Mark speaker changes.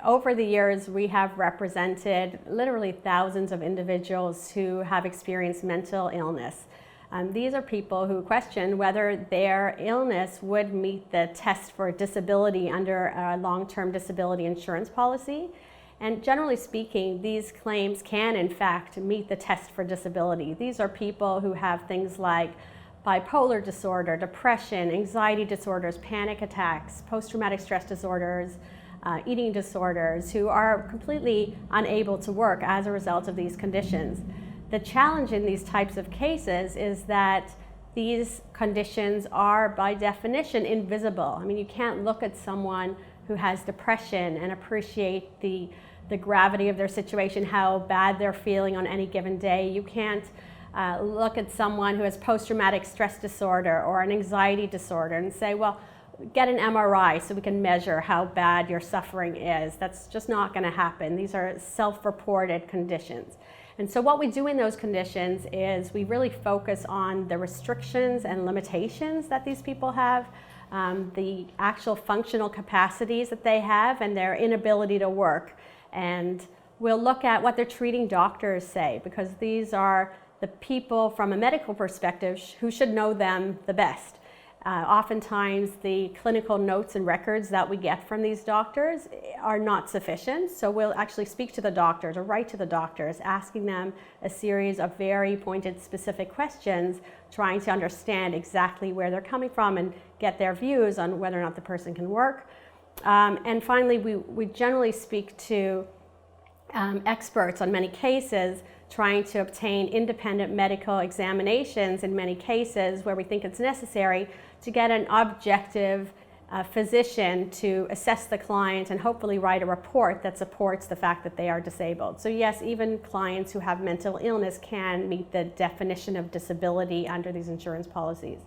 Speaker 1: over the years, we have represented literally thousands of individuals who have experienced mental illness. These are people who question whether their illness would meet the test for disability under a long-term disability insurance policy. And generally speaking, these claims can in fact meet the test for disability. These are people who have things like bipolar disorder, depression, anxiety disorders, panic attacks, post-traumatic stress disorders, eating disorders, who are completely unable to work as a result of these conditions. The challenge in these types of cases is that these conditions are by definition invisible. I mean, you can't look at someone who has depression and appreciate the gravity of their situation, how bad they're feeling on any given day. You can't look at someone who has post-traumatic stress disorder or an anxiety disorder and say, well, get an MRI so we can measure how bad your suffering is. That's just not going to happen. These are self-reported conditions. And so what we do in those conditions is we really focus on the restrictions and limitations that these people have, the actual functional capacities that they have, and their inability to work. And we'll look at what their treating doctors say, because these are the people from a medical perspective who should know them the best. Oftentimes the clinical notes and records that we get from these doctors are not sufficient, so we'll actually speak to the doctors or write to the doctors, asking them a series of very pointed, specific questions, trying to understand exactly where they're coming from and get their views on whether or not the person can work. And finally, we generally speak to experts on many cases, trying to obtain independent medical examinations in many cases where we think it's necessary to get an objective physician to assess the client and hopefully write a report that supports the fact that they are disabled. So yes, even clients who have mental illness can meet the definition of disability under these insurance policies.